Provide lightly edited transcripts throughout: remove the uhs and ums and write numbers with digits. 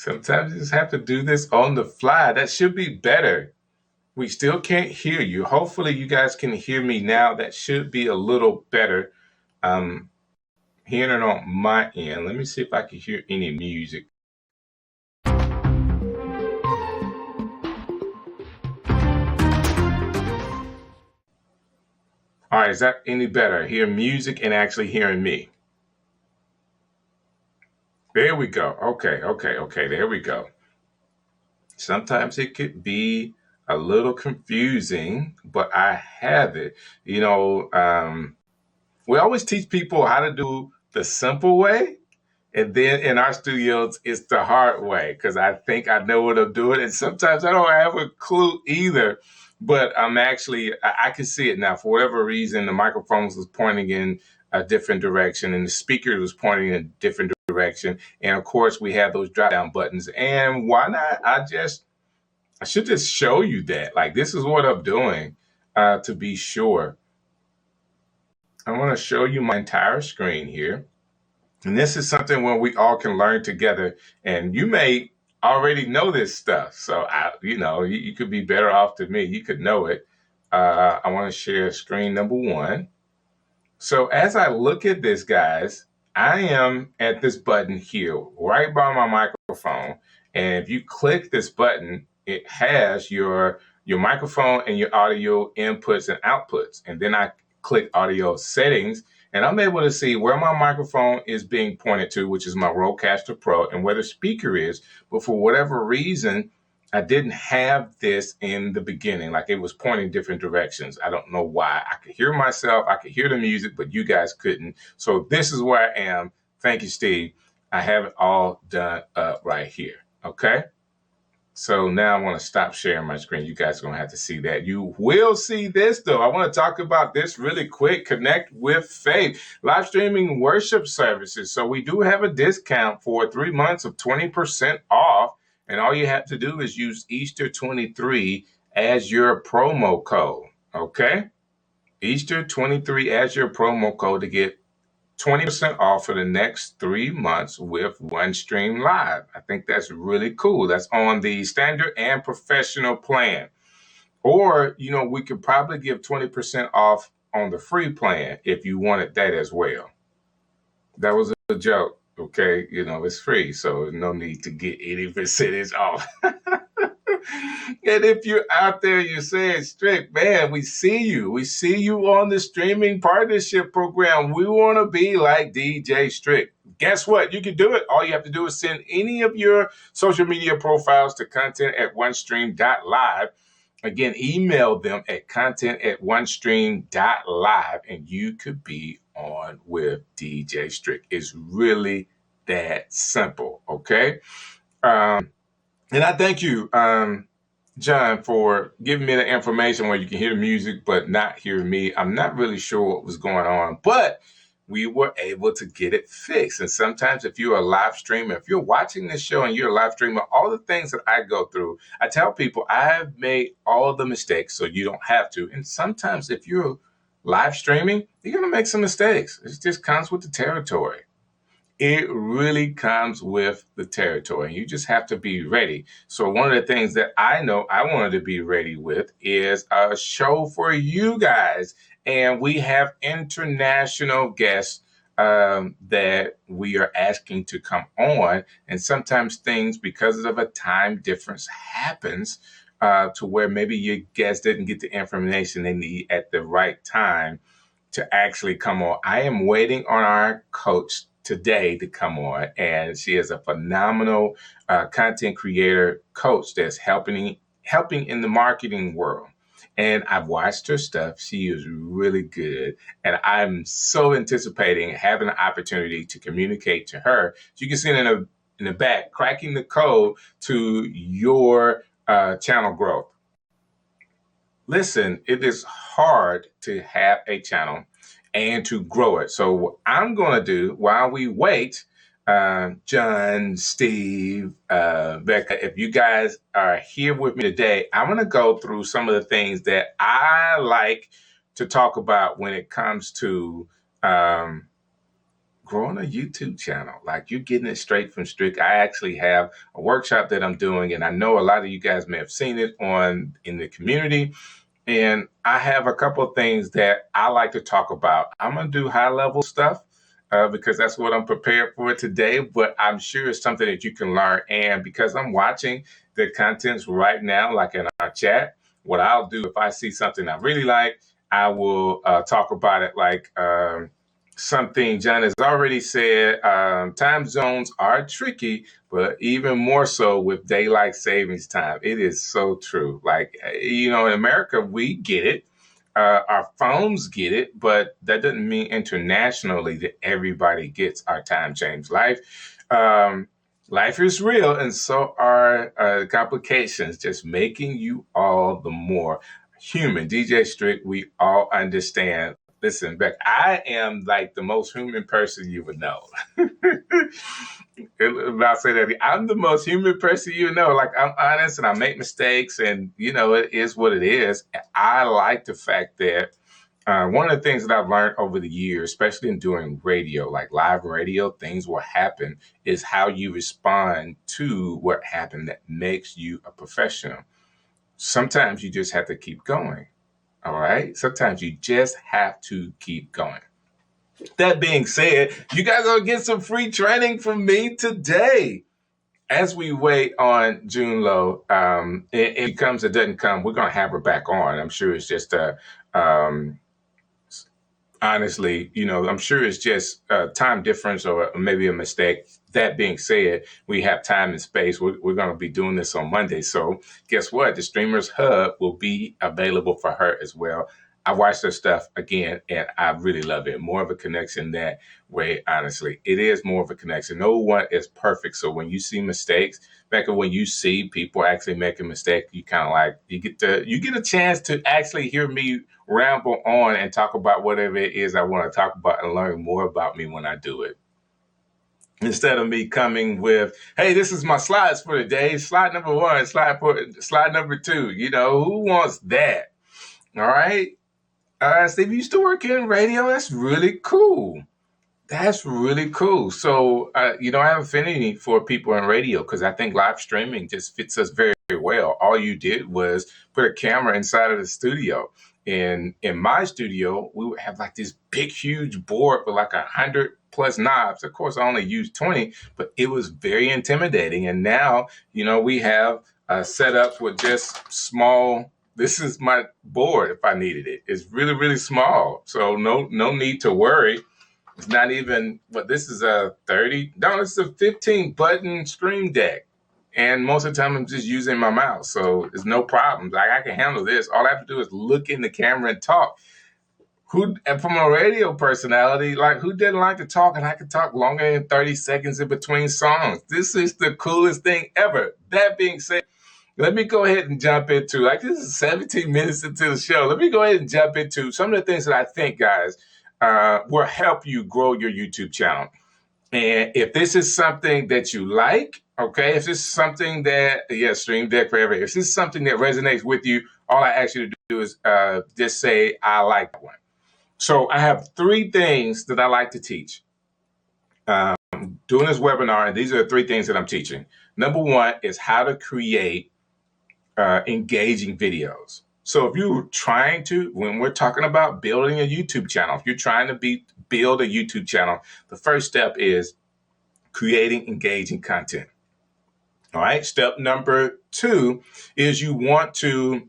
Sometimes you just have to do this on the fly. That should be better. We still can't hear you. Hopefully, you guys can hear me now. That should be a little better. Um, Hearing it on my end. Let me see if I can hear any music. All right, is that any better? Hear music and actually hearing me. There we go. Okay. There we go. Sometimes it could be a little confusing, but I have it. You know, we always teach people how to do the simple way. And then in our studios, it's the hard way because I think I know what I'm doing. And sometimes I don't have a clue either. But I'm actually, I can see it now. For whatever reason, the microphones was pointing in a different direction and the speaker was pointing in a different direction. And of course, we have those drop down buttons. And why not? I should just show you that. Like, this is what I'm doing to be sure. I want to show you my entire screen here. And this is something where we all can learn together. And you may already know this stuff. So, you could be better off than me. You could know it. I want to share screen number one. So as I look at this, guys, I am at this button here right by my microphone. And if you click this button, it has your microphone and your audio inputs and outputs. And then I click audio settings and I'm able to see where my microphone is being pointed to, which is my Rodecaster Pro, and where the speaker is. But for whatever reason, I didn't have this in the beginning, like it was pointing different directions. I don't know why. I could hear myself, I could hear the music, but you guys couldn't. So this is where I am. Thank you, Steve. I have it all done up right here. Okay. So now I want to stop sharing my screen. You guys are going to have to see that. You will see this, though. I want to talk about this really quick. Connect with Faith, live streaming worship services. So we do have a discount for 3 months of 20% off. And all you have to do is use Easter 23 as your promo code. Okay? Easter 23 as your promo code to get 20% off for the next 3 months with OneStream Live. I think that's really cool. That's on the standard and professional plan. Or, we could probably give 20% off on the free plan if you wanted that as well. That was a joke. Okay, it's free, so no need to get any percentage off. And if you're out there, you're saying, Strick, man, we see you. We see you on the streaming partnership program. We want to be like DJ Strick. Guess what? You can do it. All you have to do is send any of your social media profiles to content@onestream.live. Again, email them at content@onestream.live, and you could be on with DJ Strick. It's really that simple, okay? And I thank you, John, for giving me the information where you can hear the music but not hear me. I'm not really sure what was going on, but we were able to get it fixed. And sometimes if you're a live streamer, if you're watching this show and you're a live streamer, all the things that I go through, I tell people I've made all the mistakes so you don't have to. And sometimes if you're live streaming, you're going to make some mistakes. It just comes with the territory. It really comes with the territory. You just have to be ready. So one of the things that I know I wanted to be ready with is a show for you guys. And we have international guests that we are asking to come on. And sometimes things, because of a time difference, happens to where maybe your guest didn't get the information they need at the right time to actually come on. I am waiting on our coach today to come on, and she is a phenomenal content creator coach that's helping in the marketing world. And I've watched her stuff. She is really good. And I'm so anticipating having an opportunity to communicate to her. So you can see it in the back, cracking the code to your channel growth. Listen, it is hard to have a channel and to grow it. So what I'm going to do while we wait, John, Steve, Becca, if you guys are here with me today, I'm going to go through some of the things that I like to talk about when it comes to growing a YouTube channel. Like you're getting it straight from Strick. I actually have a workshop that I'm doing, and I know a lot of you guys may have seen it on in the community. And I have a couple of things that I like to talk about. I'm going to do high level stuff because that's what I'm prepared for today, but I'm sure it's something that you can learn. And because I'm watching the contents right now, like in our chat, what I'll do if I see something I really like, I will talk about it like something John has already said. Time zones are tricky, but even more so with daylight savings time. It is so true. Like, in America, we get it. Our phones get it, but that doesn't mean internationally that everybody gets our time change. Life is real, and so are complications, just making you all the more human. DJ Strick, we all understand. Listen, Beck, I am like the most human person you would know. I'll say that I'm the most human person you know. Like I'm honest and I make mistakes, and it is what it is. I like the fact that one of the things that I've learned over the years, especially in doing radio, like live radio, things will happen, is how you respond to what happened that makes you a professional. Sometimes you just have to keep going. All right. Sometimes you just have to keep going. That being said, you guys will get some free training from me today. As we wait on Junelow, if it comes or doesn't come, we're going to have her back on. I'm sure it's just honestly, I'm sure it's just a time difference or maybe a mistake. That being said, we have time and space. We're going to be doing this on Monday. So guess what? The Streamers Hub will be available for her as well. I watched her stuff again, and I really love it. More of a connection that way, honestly. It is more of a connection. No one is perfect. So when you see mistakes, back when you see people actually make a mistake, you kind of like, you get a chance to actually hear me ramble on and talk about whatever it is I want to talk about and learn more about me when I do it. Instead of me coming with, hey, this is my slides for the day. Slide number 1, slide number 2. Who wants that? All right. Steve, you used to work in radio. That's really cool. That's really cool. So, I have affinity for people in radio because I think live streaming just fits us very, very well. All you did was put a camera inside of the studio. And in my studio, we would have like this big, huge board with like 100 plus knobs. Of course, I only used 20, but it was very intimidating. And now, we have setups with just small. This is my board if I needed it. It's really, really small. So no need to worry. It's not even, but this is a 30. No, it's a 15 button Stream Deck. And most of the time I'm just using my mouse. So there's no problem. Like I can handle this. All I have to do is look in the camera and talk. From a radio personality, like who doesn't like to talk? And I can talk longer than 30 seconds in between songs. This is the coolest thing ever. That being said, let me go ahead and jump into, like this is 17 minutes into the show. Let me go ahead and jump into some of the things that I think, guys, will help you grow your YouTube channel. And if this is something that you like, okay, if this is something that, Stream Deck Forever, if this is something that resonates with you, all I ask you to do is just say, I like that one. So I have 3 things that I like to teach. Doing this webinar, and these are the 3 things that I'm teaching. Number 1 is how to create engaging videos. So if you're trying to, when we're talking about building a YouTube channel, if you're trying to build a YouTube channel, the first step is creating engaging content. All right. Step number 2 is you want to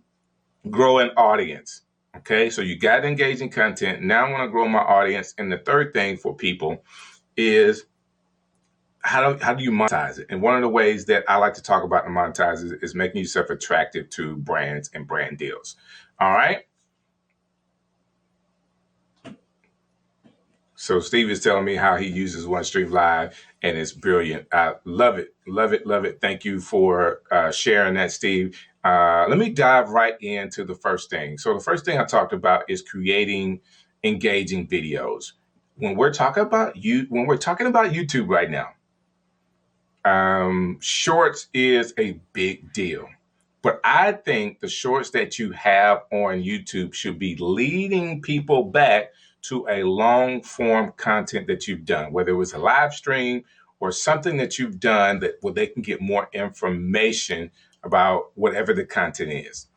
grow an audience. Okay. So you got engaging content. Now I want to grow my audience. And the third thing for people is how do you monetize it? And one of the ways that I like to talk about and monetize is making yourself attractive to brands and brand deals. All right. So Steve is telling me how he uses OneStream Live and it's brilliant. I love it. Love it. Love it. Thank you for sharing that, Steve. Let me dive right into the first thing. So the first thing I talked about is creating engaging videos. When we're talking about YouTube right now, shorts is a big deal. But I think the shorts that you have on YouTube should be leading people back to a long form content that you've done, whether it was a live stream or something that you've done that where they can get more information about whatever the content is.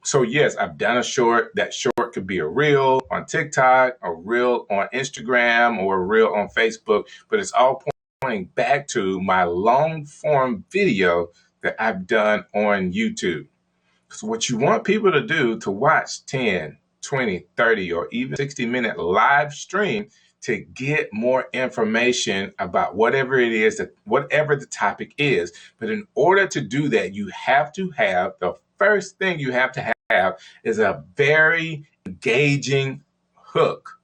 So yes, I've done a short. That short could be a reel on TikTok, a reel on Instagram, or a reel on Facebook, but it's all pointing back to my long form video that I've done on YouTube. So what you want people to do to watch 10, 20, 30, or even 60-minute live stream to get more information about whatever it is, that whatever the topic is. But in order to do that, you have to have, the first thing you have to have is a very engaging hook.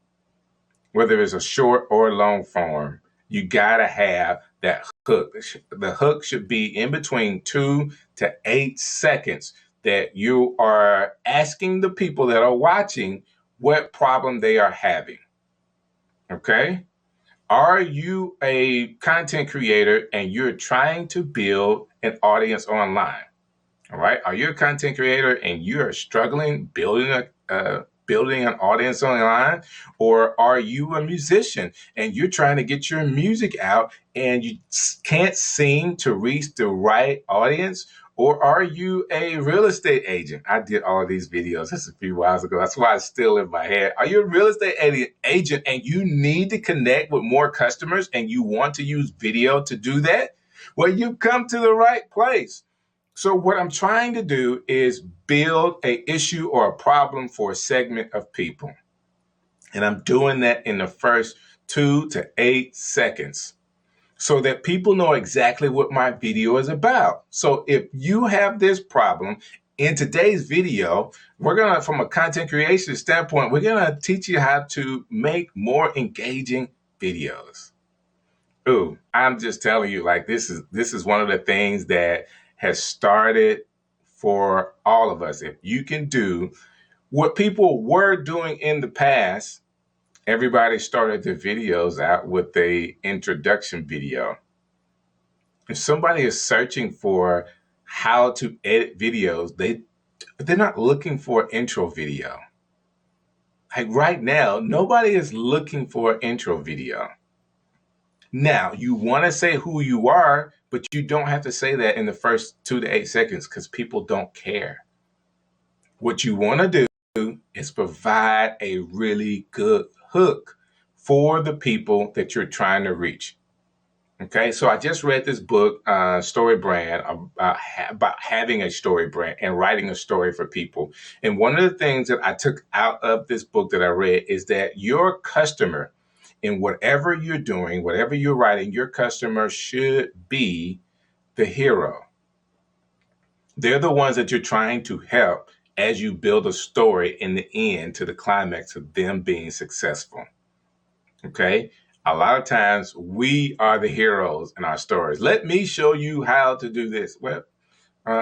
Whether it's a short or long form, you gotta have that hook. The hook should be in between 2 to 8 seconds, that you are asking the people that are watching what problem they are having. Okay? Are you a content creator and you're trying to build an audience online? All right. Are you a content creator and you're struggling building an audience online? Or are you a musician and you're trying to get your music out and you can't seem to reach the right audience? Or are you a real estate agent? I did all of these videos just a few whiles ago. That's why it's still in my head. Are you a real estate agent and you need to connect with more customers and you want to use video to do that? Well, you've come to the right place. So what I'm trying to do is build an issue or a problem for a segment of people. And I'm doing that in the first 2 to 8 seconds so that people know exactly what my video is about. So if you have this problem, in today's video, we're going to, from a content creation standpoint, we're going to teach you how to make more engaging videos. Ooh, I'm just telling you, like, this is one of the things that has started for all of us. If you can do what people were doing in the past, everybody started their videos out with a introduction video. If somebody is searching for how to edit videos, they're not looking for an intro video. Like right now, nobody is looking for an intro video. Now, you want to say who you are, but you don't have to say that in the first 2 to 8 seconds because people don't care. What you want to do is provide a really good hook for the people that you're trying to reach. Okay, so I just read this book, Story Brand, about having a story brand and writing a story for people. And one of the things that I took out of this book that I read is that your customer, in whatever you're doing, whatever you're writing, your customer should be the hero. They're the ones that you're trying to help as you build a story in the end to the climax of them being successful. Okay? A lot of times we are the heroes in our stories. Let me show you how to do this. Well,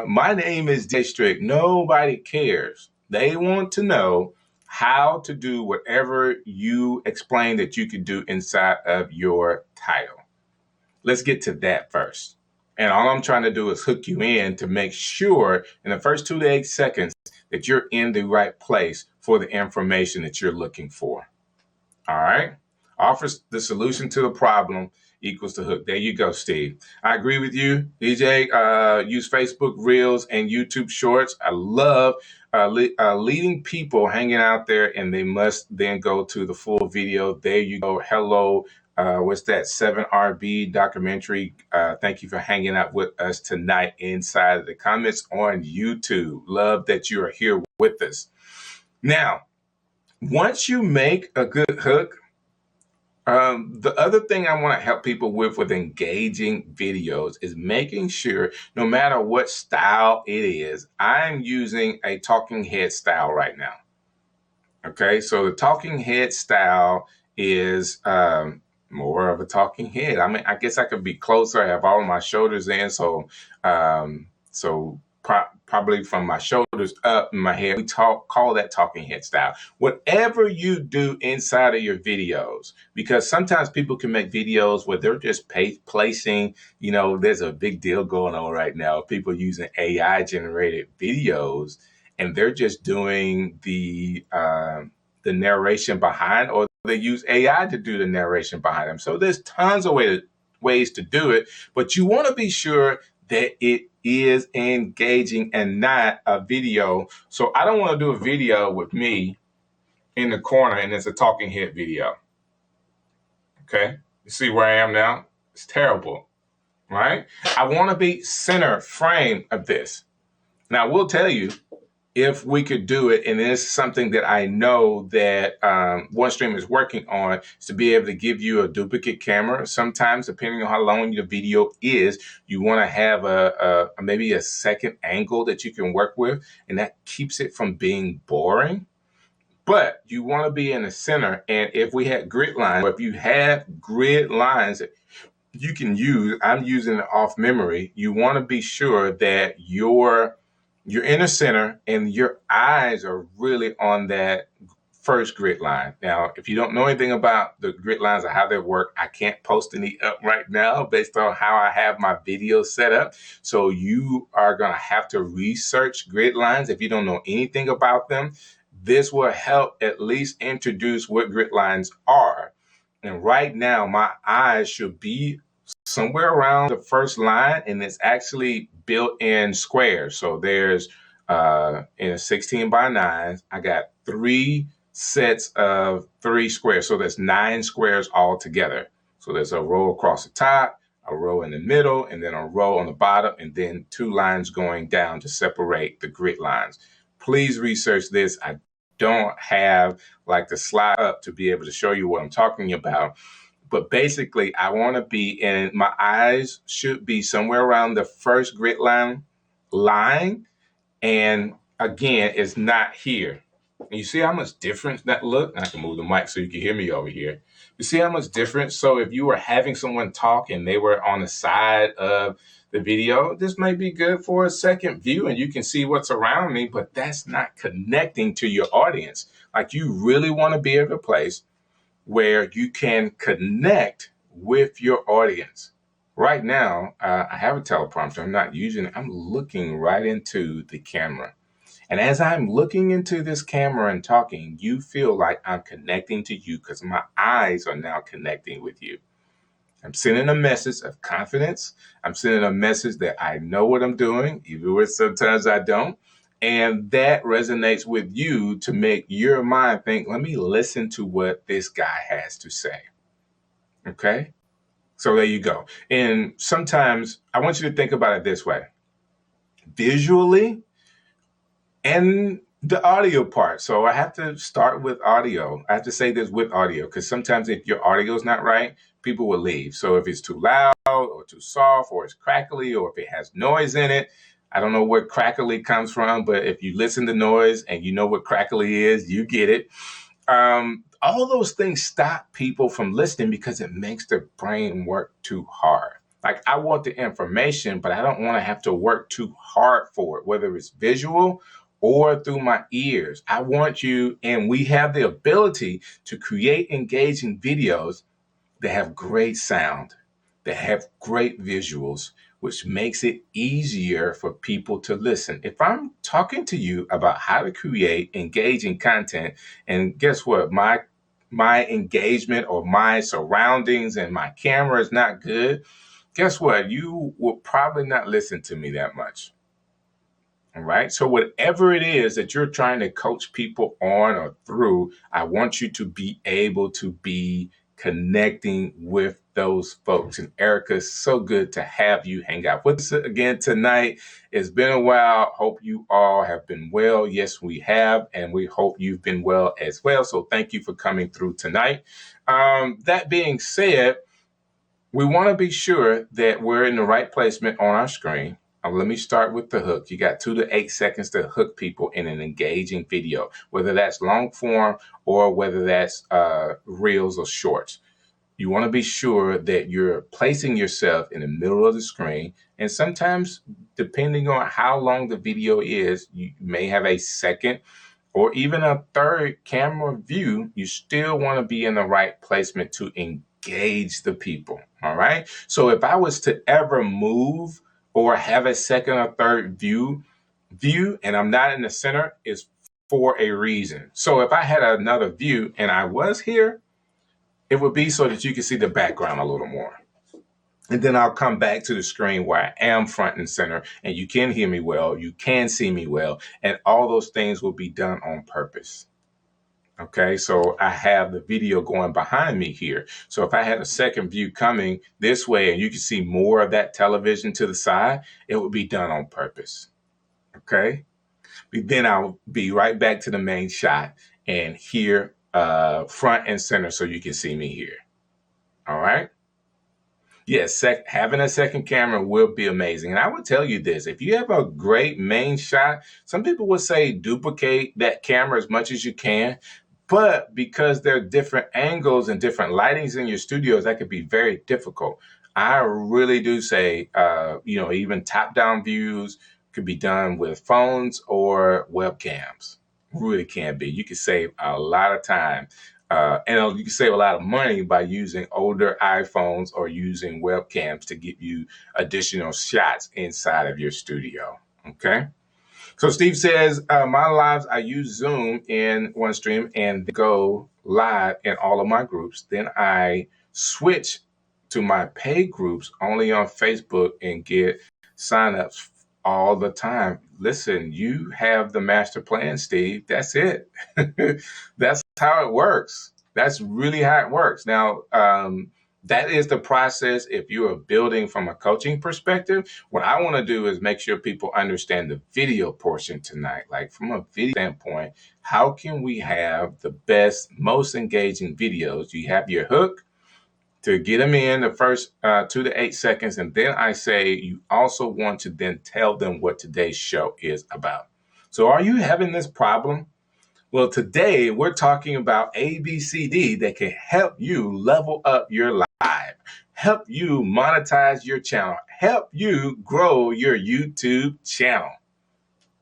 my name is District. Nobody cares. They want to know how to do whatever you explain that you can do inside of your title. Let's get to that first. And all I'm trying to do is hook you in to make sure in the first 2 to 8 seconds that you're in the right place for the information that you're looking for. All right? Offers the solution to the problem equals the hook. There you go, Steve. I agree with you, DJ. Use Facebook Reels and YouTube Shorts. I love leading people hanging out there, and they must then go to the full video. There you go. Hello. What's that? 7RB documentary. Thank you for hanging out with us tonight inside of the comments on YouTube. Love that you are here with us. Now, once you make a good hook, the other thing I want to help people with engaging videos is making sure no matter what style it is, I'm using a talking head style right now. Okay, so the talking head style is more of a talking head. I mean, I guess I could be closer. I have all of my shoulders in, so probably from my shoulders up in my head, we call that talking head style. Whatever you do inside of your videos, because sometimes people can make videos where they're just placing, there's a big deal going on right now. People using AI generated videos, and they're just doing the narration behind, or they use AI to do the narration behind them. So there's tons of ways to do it, but you want to be sure that it is engaging and not a video. So I don't want to do a video with me in the corner and it's a talking head video. Okay, you see where I am now? It's terrible, right? I want to be center frame of this. Now, I will tell you, if we could do it, and it's something that I know that OneStream is working on, is to be able to give you a duplicate camera. Sometimes, depending on how long your video is, you want to have a maybe a second angle that you can work with, and that keeps it from being boring. But you want to be in the center, and if we had grid lines, or if you have grid lines that you can use, I'm using it off memory, you want to be sure that you're in the center and your eyes are really on that first grid line. Now, if you don't know anything about the grid lines or how they work, I can't post any up right now based on how I have my video set up. So you are going to have to research grid lines if you don't know anything about them. This will help at least introduce what grid lines are. And right now, my eyes should be somewhere around the first line, and it's actually built in squares. So there's in a 16 by 9, I got 3 sets of 3 squares. So there's 9 squares all together. So there's a row across the top, a row in the middle, and then a row on the bottom, and then 2 lines going down to separate the grid lines. Please research this. I don't have like the slide up to be able to show you what I'm talking about. But basically, I want to be in, my eyes should be somewhere around the first grid line. And again, it's not here. And you see how much difference that look? I can move the mic so you can hear me over here. You see how much difference? So if you were having someone talk and they were on the side of the video, this may be good for a second view and you can see what's around me, but that's not connecting to your audience. Like, you really want to be at a place where you can connect with your audience. Right now, I have a teleprompter. I'm not using it. I'm looking right into the camera. And as I'm looking into this camera and talking, you feel like I'm connecting to you because my eyes are now connecting with you. I'm sending a message of confidence. I'm sending a message that I know what I'm doing, even when sometimes I don't. And that resonates with you to make your mind think, let me listen to what this guy has to say. Okay? So there you go. And sometimes I want you to think about it this way. Visually and the audio part. So I have to start with audio. I have to say this with audio because sometimes if your audio is not right, people will leave. So if it's too loud or too soft or it's crackly or if it has noise in it, I don't know where crackly comes from, but if you listen to noise and you know what crackly is, you get it. All those things stop people from listening because it makes their brain work too hard. Like, I want the information, but I don't want to have to work too hard for it, whether it's visual or through my ears. I want you, and we have the ability to create engaging videos that have great sound, that have great visuals, which makes it easier for people to listen. If I'm talking to you about how to create engaging content, and guess what? My engagement or my surroundings and my camera is not good, guess what? You will probably not listen to me that much. All right. So whatever it is that you're trying to coach people on or through, I want you to be able to be connecting with those folks. And Erica, so good to have you hang out with us again tonight. It's been a while. Hope you all have been well. Yes, we have. And we hope you've been well as well. So thank you for coming through tonight. That being said, we want to be sure that we're in the right placement on our screen. Let me start with the hook. You got 2 to 8 seconds to hook people in an engaging video, whether that's long form or whether that's reels or shorts. You want to be sure that you're placing yourself in the middle of the screen. And sometimes, depending on how long the video is, you may have a second or even a third camera view. You still want to be in the right placement to engage the people. All right. So if I was to ever move or have a second or third view, and I'm not in the center, is for a reason. So if I had another view and I was here, It would be so that you can see the background a little more. And then I'll come back to the screen where I am front and center and you can hear me well, you can see me well, and all those things will be done on purpose. Okay, so I have the video going behind me here. So if I had a second view coming this way and you can see more of that television to the side, it would be done on purpose. Okay, then I'll be right back to the main shot and here front and center so you can see me here. All right. Yes, having a second camera will be amazing. And I would tell you this, if you have a great main shot, some people would say duplicate that camera as much as you can. But because there are different angles and different lightings in your studios, that could be very difficult. I really do say, even top-down views could be done with phones or webcams. Really can be. You can save a lot of time. And you can save a lot of money by using older iPhones or using webcams to give you additional shots inside of your studio. Okay. So Steve says, my lives, I use Zoom in OneStream and go live in all of my groups. Then I switch to my paid groups only on Facebook and get signups all the time. Listen, you have the master plan, Steve. That's it. That's how it works. That's really how it works. Now, that is the process. If you are building from a coaching perspective, what I want to do is make sure people understand the video portion tonight. Like from a video standpoint, how can we have the best, most engaging videos? You have your hook to get them in the first 2 to 8 seconds. And then I say you also want to then tell them what today's show is about. So are you having this problem? Well, today we're talking about ABCD that can help you level up your live, help you monetize your channel, help you grow your YouTube channel.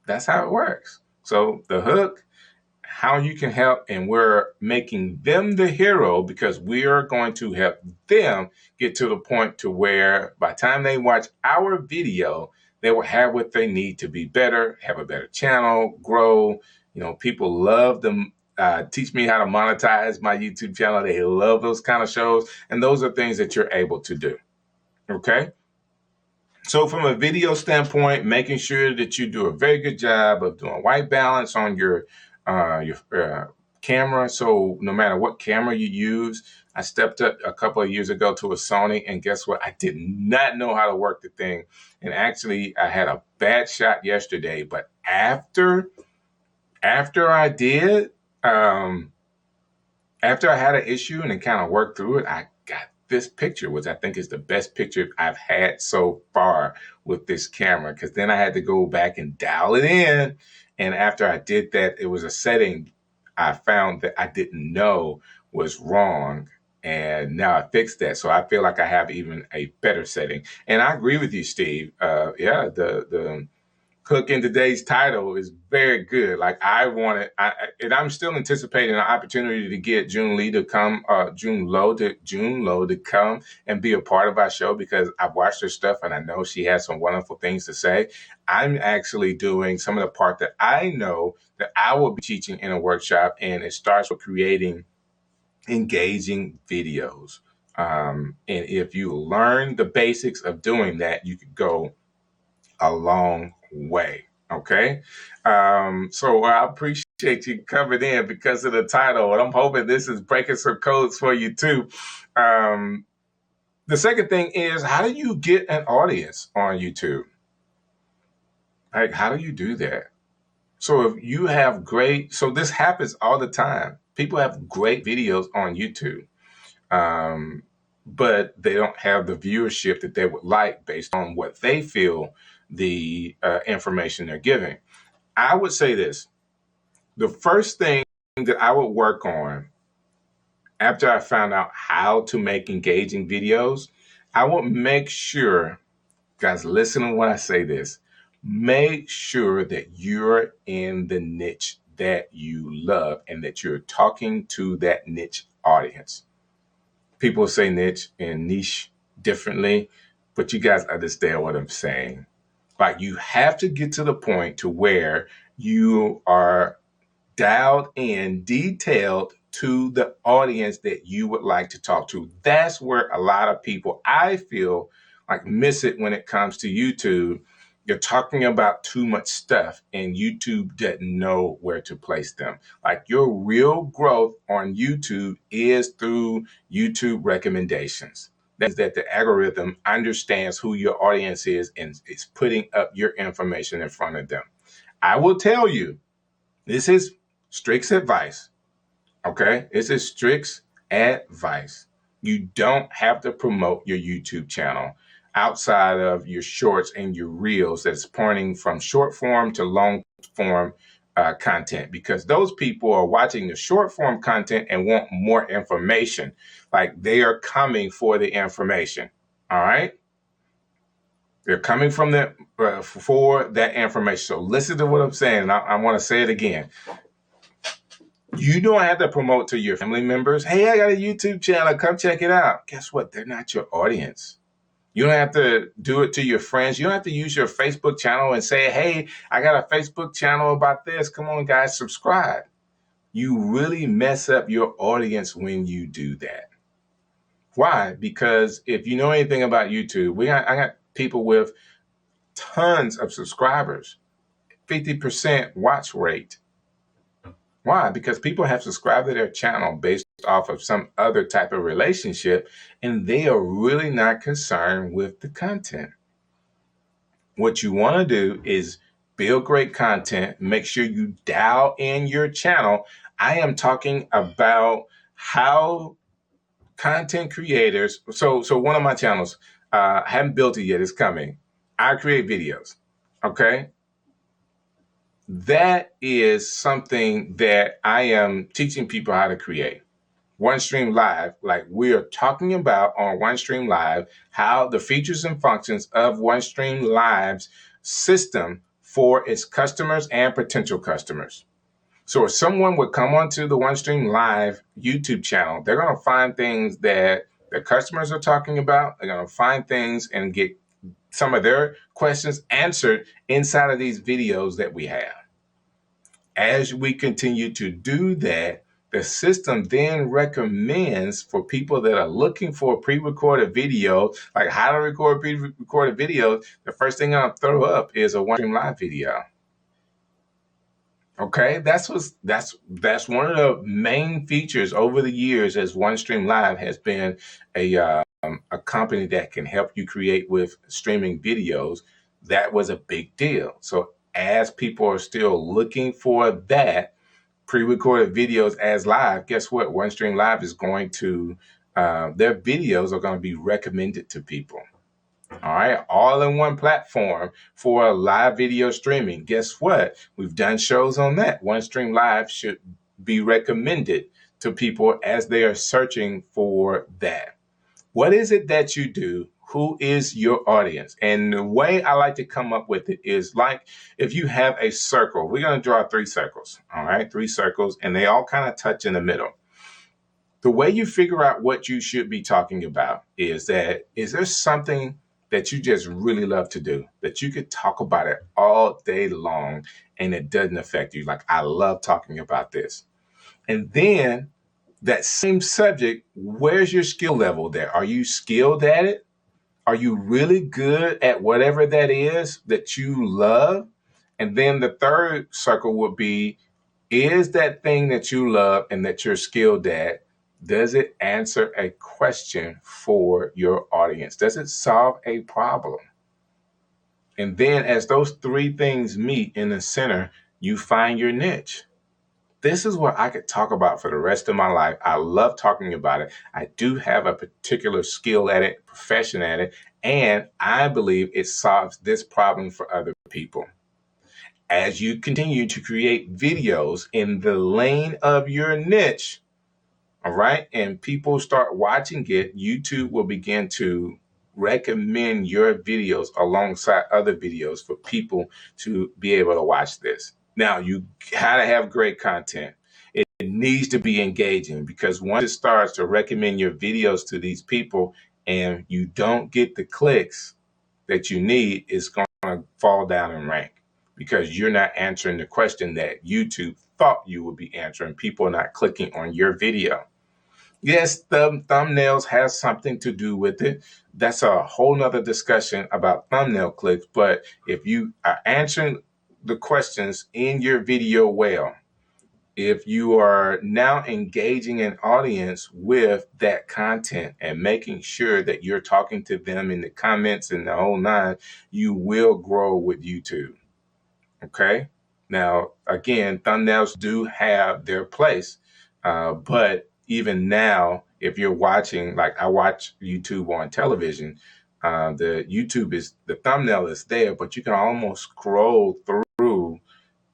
That's how it works. So the hook, how you can help, and we're making them the hero because we are going to help them get to the point to where by the time they watch our video, they will have what they need to be better, have a better channel, grow. People love them. Teach me how to monetize my YouTube channel. They love those kind of shows. And those are things that you're able to do. Okay. So from a video standpoint, making sure that you do a very good job of doing white balance on your camera. So no matter what camera you use, I stepped up a couple of years ago to a Sony, and guess what? I did not know how to work the thing. And actually, I had a bad shot yesterday. But after I did, after I had an issue and then kind of worked through it, I got this picture, which I think is the best picture I've had so far with this camera, because then I had to go back and dial it in. And after I did that, it was a setting I found that I didn't know was wrong. And now I fixed that. So I feel like I have even a better setting. And I agree with you, Steve. The hook in today's title is very good. Like and I'm still anticipating an opportunity to get Junelow to come and be a part of our show, because I've watched her stuff and I know she has some wonderful things to say. I'm actually doing some of the part that I know that I will be teaching in a workshop, and it starts with creating engaging videos. And if you learn the basics of doing that, you could go a long way. Okay. So I appreciate you coming in because of the title, and I'm hoping this is breaking some codes for you too. The second thing is, how do you get an audience on YouTube? Like, how do you do that? So if you have so this happens all the time. People have great videos on YouTube, but they don't have the viewership that they would like based on what they feel the information they're giving. I would say this. The first thing that I would work on after I found out how to make engaging videos, I would make sure, guys, listen to when I say this, make sure that you're in the niche that you love and that you're talking to that niche audience. People say niche and niche differently, but you guys understand what I'm saying. Like, you have to get to the point to where you are dialed in, detailed to the audience that you would like to talk to. That's where a lot of people, I feel like, miss it when it comes to YouTube. You're talking about too much stuff and YouTube doesn't know where to place them. Like, your real growth on YouTube is through YouTube recommendations. That is that the algorithm understands who your audience is and is putting up your information in front of them. I will tell you, this is strict advice. Okay? This is strict advice. You don't have to promote your YouTube channel outside of your shorts and your reels that's pointing from short form to long form content, because those people are watching the short form content and want more information. Like, they are coming for the information. All right? They're coming from for that information. So listen to what I'm saying. I want to say it again. You don't have to promote to your family members. Hey, I got a YouTube channel. Come check it out. Guess what? They're not your audience. You don't have to do it to your friends. You don't have to use your Facebook channel and say, hey, I got a Facebook channel about this. Come on, guys, subscribe. You really mess up your audience when you do that. Why? Because if you know anything about YouTube, I got people with tons of subscribers, 50% watch rate. Why? Because people have subscribed to their channel based off of some other type of relationship, and they are really not concerned with the content. What you want to do is build great content. Make sure you dial in your channel. I am talking about how content creators. So one of my channels, I haven't built it yet. It's coming. I create videos. Okay. That is something that I am teaching people how to create. OneStream Live, like we are talking about on OneStream Live, how the features and functions of OneStream Live's system for its customers and potential customers. So if someone would come onto the OneStream Live YouTube channel, they're going to find things that their customers are talking about. They're going to find things and get some of their questions answered inside of these videos that we have. As we continue to do that, the system then recommends for people that are looking for a pre-recorded video, like how to record pre-recorded video, the first thing I'll throw up is a OneStream Live video. Okay, that's one of the main features over the years, as OneStream Live has been a company that can help you create with streaming videos. That was a big deal. So as people are still looking for that pre-recorded videos as live, guess what? OneStream Live is going to their videos are going to be recommended to people. All right, all in one platform for live video streaming. Guess what? We've done shows on that. OneStream Live should be recommended to people as they are searching for that. What is it that you do? Who is your audience? And the way I like to come up with it is like if you have a circle, we're going to draw 3 circles. All right, 3 circles, and they all kind of touch in the middle. The way you figure out what you should be talking about is there something that you just really love to do, that you could talk about it all day long and it doesn't affect you? Like, I love talking about this. And then that same subject, where's your skill level there? Are you skilled at it? Are you really good at whatever that is that you love? And then the third circle would be, is that thing that you love and that you're skilled at, does it answer a question for your audience? Does it solve a problem? And then as those 3 things meet in the center, you find your niche. This is what I could talk about for the rest of my life. I love talking about it. I do have a particular skill at it, profession at it, and I believe it solves this problem for other people. As you continue to create videos in the lane of your niche, all right, and people start watching it, YouTube will begin to recommend your videos alongside other videos for people to be able to watch this. Now, you gotta have great content. It needs to be engaging, because once it starts to recommend your videos to these people and you don't get the clicks that you need, it's gonna fall down in rank. because you're not answering the question that YouTube thought you would be answering. People are not clicking on your video. Yes, the thumbnails has something to do with it. That's a whole nother discussion about thumbnail clicks. But if you are answering the questions in your video well, if you are now engaging an audience with that content and making sure that you're talking to them in the comments and the whole nine, you will grow with YouTube. Okay. Now, again, thumbnails do have their place. But even now, if you're watching, like I watch YouTube on television, the thumbnail is there, but you can almost scroll through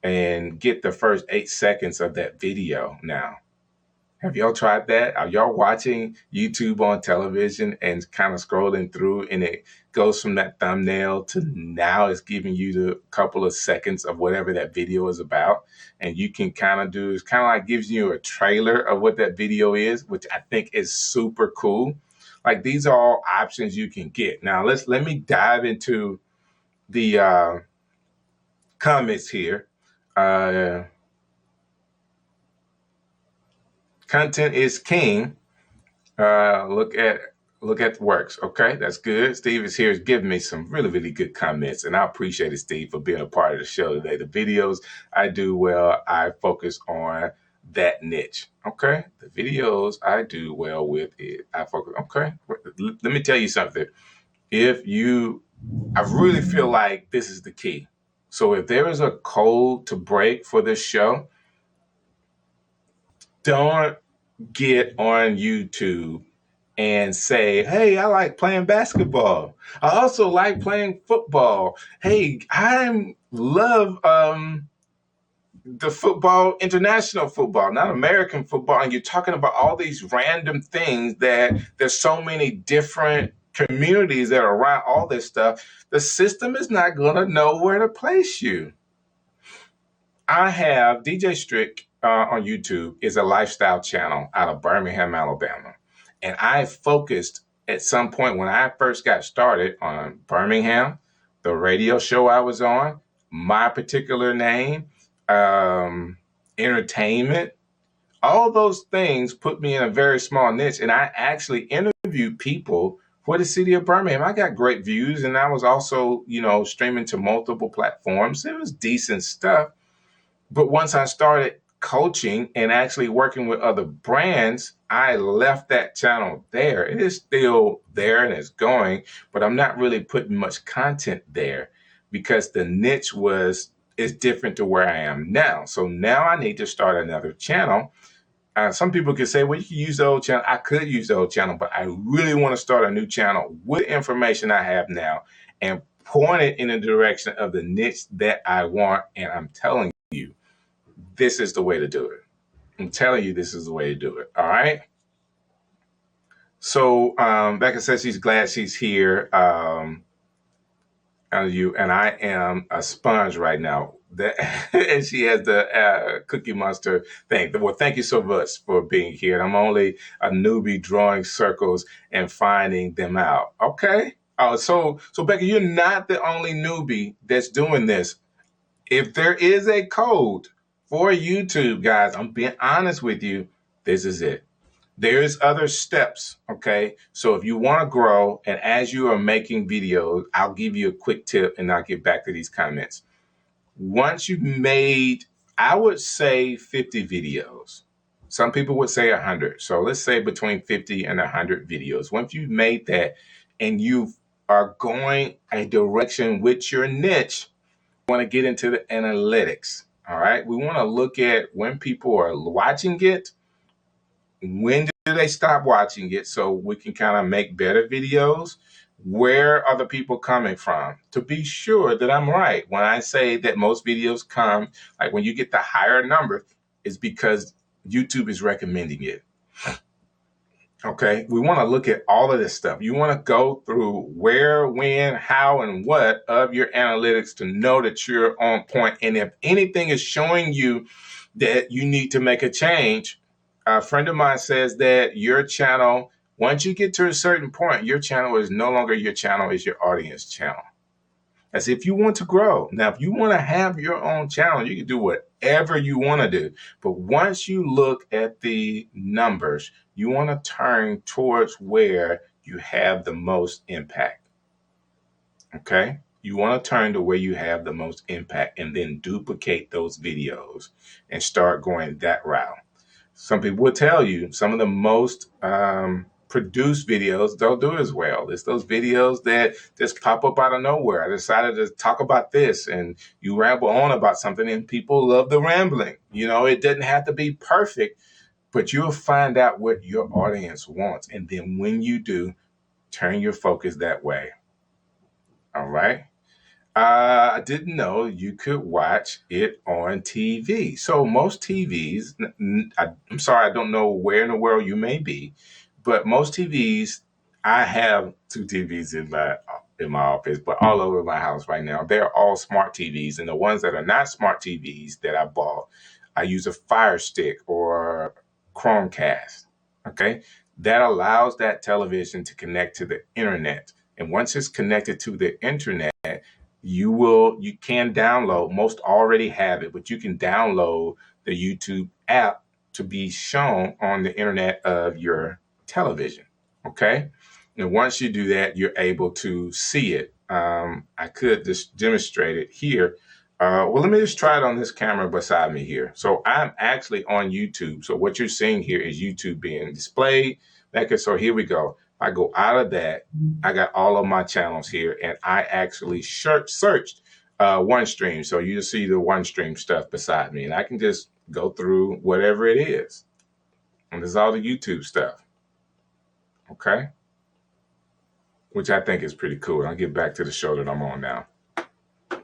and get the first 8 seconds of that video now. Have y'all tried that? Are y'all watching YouTube on television and kind of scrolling through and it goes from that thumbnail to now it's giving you the couple of seconds of whatever that video is about? And you can kind of do, it's kind of like gives you a trailer of what that video is, which I think is super cool. Like these are all options you can get. Now let me dive into the comments here. Content is king. Look at the works. Okay, that's good. Steve is here, is giving me some really good comments, and I appreciate it, Steve, for being a part of the show today. The videos I do well, I focus on that niche. Okay, the videos I do well with it, I focus. Okay, let me tell you something. I really feel like this is the key. So if there is a code to break for this show, don't get on YouTube and say, hey, I like playing basketball. I also like playing football. Hey, I love the football, international football, not American football. And you're talking about all these random things that there's so many different communities that are around all this stuff. The system is not going to know where to place you. I have DJ Strick on YouTube is a lifestyle channel out of Birmingham, Alabama. And I focused at some point when I first got started on Birmingham, the radio show I was on, my particular name, entertainment, all those things put me in a very small niche. And I actually interviewed people for the city of Birmingham. I got great views, and I was also, streaming to multiple platforms. It was decent stuff. But once I started coaching and actually working with other brands, I left that channel there. It is still there and it's going, but I'm not really putting much content there because the niche is different to where I am now. So now I need to start another channel. Some people could say, well, you can use the old channel. I could use the old channel, but I really want to start a new channel with the information I have now and point it in the direction of the niche that I want. And I'm telling you, this is the way to do it. I'm telling you, this is the way to do it. All right. So Becca says she's glad she's here. And I am a sponge right now. And she has the Cookie Monster thing. Well, thank you so much for being here. I'm only a newbie drawing circles and finding them out. Okay. So Becca, you're not the only newbie that's doing this. If there is a code for YouTube, guys, I'm being honest with you, this is it. There's other steps, okay? So if you want to grow, and as you are making videos, I'll give you a quick tip and I'll get back to these comments. Once you've made, I would say 50 videos. Some people would say 100. So let's say between 50 and 100 videos. Once you've made that and you are going a direction with your niche, you want to get into the analytics. All right. We want to look at when people are watching it. When do they stop watching it so we can kind of make better videos? Where are the people coming from? To be sure that I'm right. When I say that most videos come, like when you get the higher number, it's because YouTube is recommending it. Okay, we want to look at all of this stuff. You want to go through where, when, how, and what of your analytics to know that you're on point. And if anything is showing you that you need to make a change, a friend of mine says that your channel, once you get to a certain point, your channel is no longer your channel, it's your audience channel. As if you want to grow. Now, if you want to have your own channel, you can do whatever you want to do. But once you look at the numbers, you want to turn towards where you have the most impact. Okay? You want to turn to where you have the most impact and then duplicate those videos and start going that route. Some people will tell you some of the most produced videos don't do as well. It's those videos that just pop up out of nowhere. I decided to talk about this, and you ramble on about something, and people love the rambling. You know, it doesn't have to be perfect, but you'll find out what your audience wants. And then when you do, turn your focus that way. All right. I didn't know you could watch it on TV. So most TVs, I'm sorry, I don't know where in the world you may be, but most TVs, I have two TVs in my office, but all over my house right now, they're all smart TVs. And the ones that are not smart TVs that I bought, I use a Fire Stick or Chromecast. Okay, that allows that television to connect to the internet. And once it's connected to the internet, you can download, most already have it, but you can download the YouTube app to be shown on the internet of your television. Okay, and once you do that, you're able to see it. I could just demonstrate it here. Well, let me just try it on this camera beside me here. So I'm actually on YouTube. So what you're seeing here is YouTube being displayed. So here we go. I go out of that, I got all of my channels here, and I actually searched OneStream. So you see the OneStream stuff beside me, and I can just go through whatever it is. And this is all the YouTube stuff. Okay? Which I think is pretty cool. I'll get back to the show that I'm on now.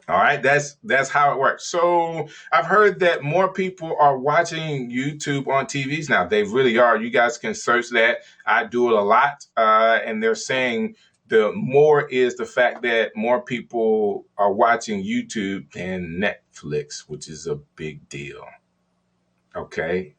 All right, that's how it works. So I've heard that more people are watching YouTube on TVs now. They really are. You guys can search that. I do it a lot, and they're saying the more is the fact that more people are watching YouTube than Netflix, which is a big deal. Okay,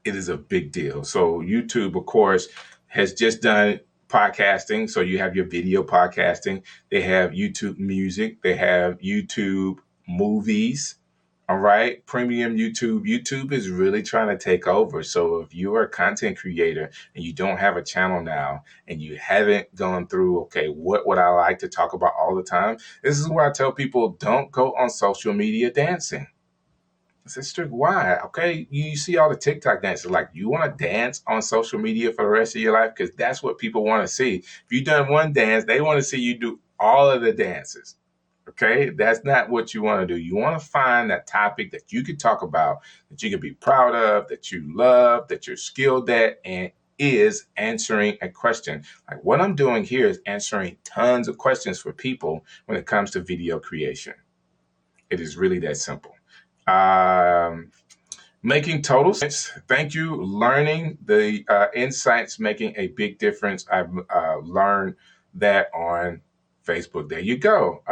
it is a big deal. So YouTube, of course, has just done podcasting. So you have your video podcasting. They have YouTube music. They have YouTube movies. All right. Premium YouTube. YouTube is really trying to take over. So if you are a content creator and you don't have a channel now and you haven't gone through, okay, what would I like to talk about all the time? This is where I tell people, don't go on social media dancing. I said, Strick, why? Okay, you see all the TikTok dances. Like, you want to dance on social media for the rest of your life? Because that's what people want to see. If you've done one dance, they want to see you do all of the dances. Okay, that's not what you want to do. You want to find that topic that you can talk about, that you can be proud of, that you love, that you're skilled at, and is answering a question. Like what I'm doing here is answering tons of questions for people when it comes to video creation. It is really that simple. Making total sense. Thank you. Learning the insights, making a big difference. I've learned that on Facebook. There you go.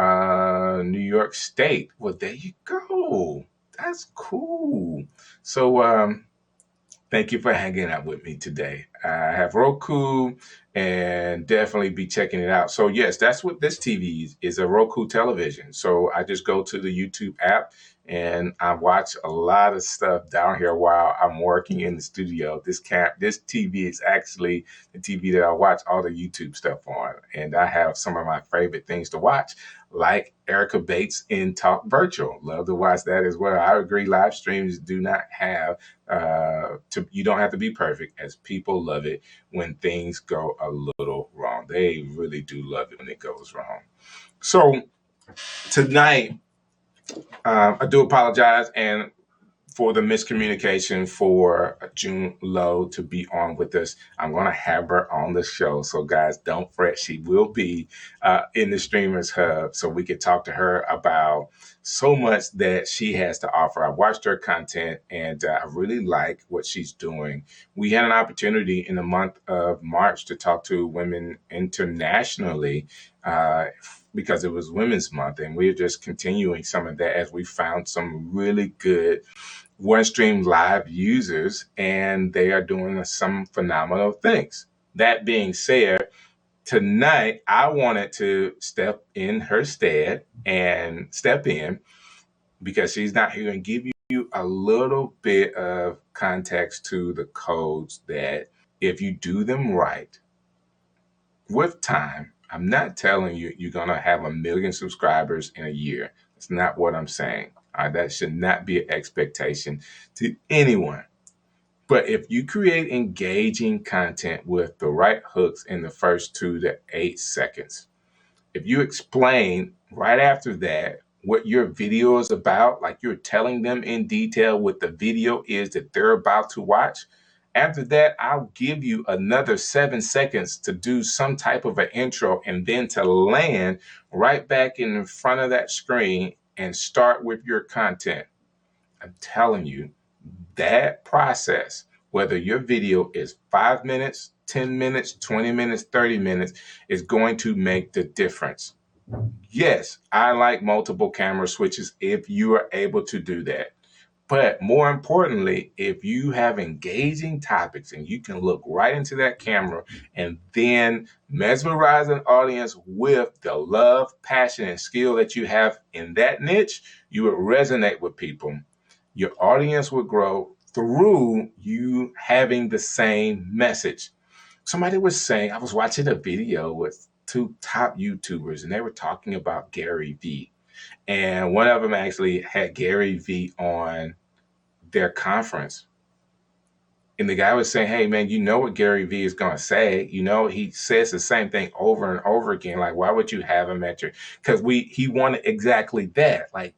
New York State. Well, there you go. That's cool. So thank you for hanging out with me today. I have Roku and definitely be checking it out. So yes, that's what this TV is a Roku television. So I just go to the YouTube app and I watch a lot of stuff down here while I'm working in the studio. This TV is actually the TV that I watch all the YouTube stuff on. And I have some of my favorite things to watch, like Erica Bates in Talk Virtual. Love to watch that as well. I agree, live streams do not have you don't have to be perfect, as people love it when things go a little wrong. They really do love it when it goes wrong. So tonight, I do apologize and for the miscommunication for Junelow to be on with us. I'm going to have her on the show. So guys, don't fret. She will be in the Streamers Hub so we could talk to her about so much that she has to offer. I watched her content and I really like what she's doing. We had an opportunity in the month of March to talk to women internationally because it was Women's Month, and we're just continuing some of that as we found some really good OneStream Live users, and they are doing some phenomenal things. That being said, Tonight, I wanted to step in her stead and step in because she's not here and give you a little bit of context to the codes that if you do them right with time, I'm not telling you you're going to have 1 million subscribers in a year. That's not what I'm saying. That should not be an expectation to anyone. But if you create engaging content with the right hooks in the first 2 to 8 seconds, if you explain right after that what your video is about, like you're telling them in detail what the video is that they're about to watch, after that, I'll give you another 7 seconds to do some type of an intro and then to land right back in front of that screen and start with your content. I'm telling you, that process, whether your video is 5 minutes, 10 minutes, 20 minutes, 30 minutes, is going to make the difference. Yes, I like multiple camera switches if you are able to do that. But more importantly, if you have engaging topics and you can look right into that camera and then mesmerize an audience with the love, passion, and skill that you have in that niche, you would resonate with people. Your audience will grow through you having the same message. Somebody was saying, I was watching a video with 2 top YouTubers and they were talking about Gary Vee. And one of them actually had Gary Vee on their conference. And the guy was saying, hey, man, you know what Gary Vee is going to say. You know, he says the same thing over and over again. Like, why would you have him at your, because he wanted exactly that. Like,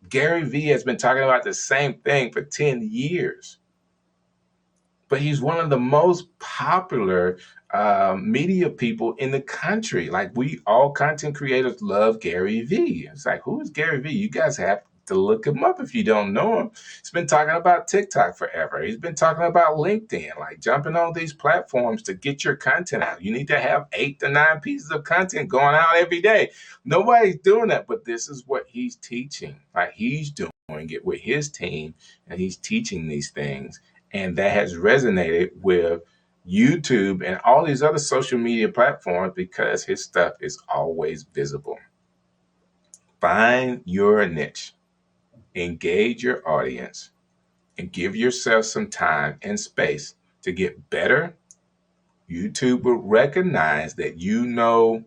Gary Vee has been talking about the same thing for 10 years. But he's one of the most popular media people in the country. Like, we all content creators love Gary Vee. It's like, who is Gary Vee? You guys have to look him up if you don't know him. He's been talking about TikTok forever. He's been talking about LinkedIn, like jumping on these platforms to get your content out. You need to have 8 to 9 pieces of content going out every day. Nobody's doing that, but this is what he's teaching. Like, he's doing it with his team, and he's teaching these things. And that has resonated with YouTube and all these other social media platforms because his stuff is always visible. Find your niche, engage your audience, and give yourself some time and space to get better. YouTube will recognize that you know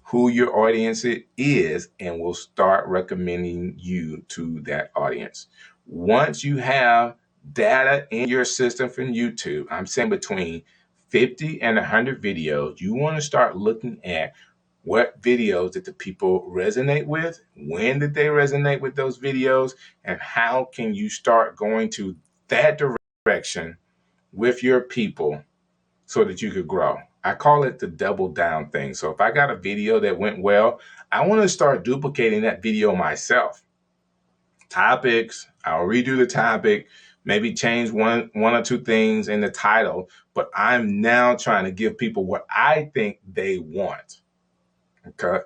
who your audience is and will start recommending you to that audience. Once you have data in your system from YouTube, I'm saying between 50 and 100 videos, you want to start looking at what videos did the people resonate with, when did they resonate with those videos, and how can you start going to that direction with your people so that you could grow. I call it the double down thing. So if I got a video that went well, I want to start duplicating that video myself. Topics, I'll redo the topic, maybe change one or two things in the title, but I'm now trying to give people what I think they want.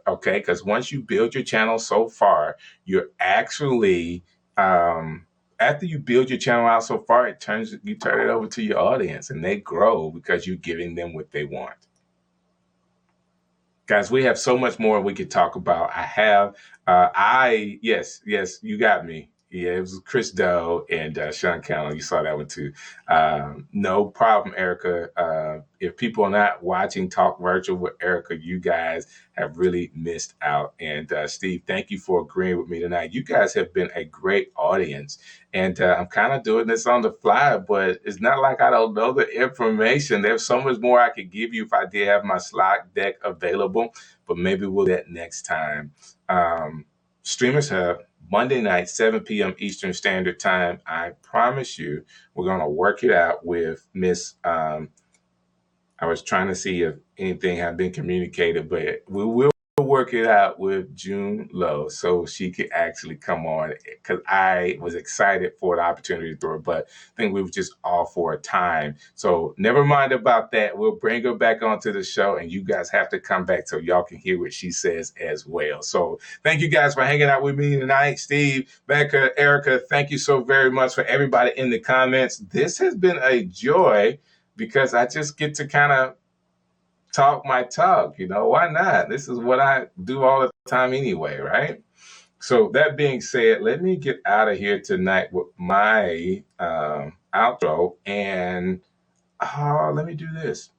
Okay, because once you build your channel so far, you're actually after you build your channel out so far, you turn it over to your audience and they grow because you're giving them what they want. Guys, we have so much more we could talk about. Yes, you got me. Yeah, it was Chris Doe and Sean Cannell. You saw that one too. No problem, Erica. If people are not watching Talk Virtual with Erica, you guys have really missed out. And Steve, thank you for agreeing with me tonight. You guys have been a great audience. And I'm kind of doing this on the fly, but it's not like I don't know the information. There's so much more I could give you if I did have my slide deck available, but maybe we'll do that next time. Streamers Hub, Monday night, 7 p.m. Eastern Standard Time. I promise you, we're going to work it out with Miss. I was trying to see if anything had been communicated, but we will work it out with Junelow so she could actually come on, because I was excited for the opportunity to throw her, but I think we were just off for a time. So never mind about that. We'll bring her back onto the show, and you guys have to come back so y'all can hear what she says as well. So thank you guys for hanging out with me tonight. Steve, Becca, Erica, thank you so very much. For everybody in the comments, this has been a joy because I just get to kind of talk my talk. Why not? This is what I do all the time anyway, right? So that being said, let me get out of here tonight with my outro, and let me do this.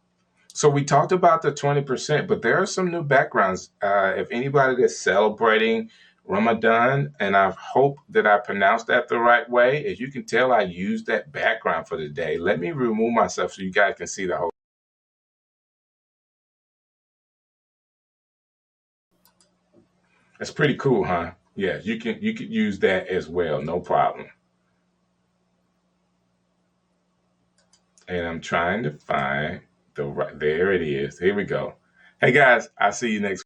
So we talked about the 20%, but there are some new backgrounds. If anybody that's celebrating Ramadan, and I hope that I pronounced that the right way, as you can tell, I used that background for the day. Let me remove myself so you guys can see the whole. That's pretty cool, huh? Yeah, you could use that as well, no problem. And I'm trying to find the right. There it is. Here we go. Hey guys, I'll see you next.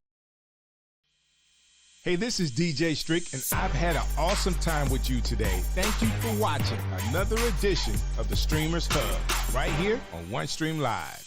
Hey, this is DJ Strick, and I've had an awesome time with you today. Thank you for watching another edition of the Streamers Hub right here on OneStream Live.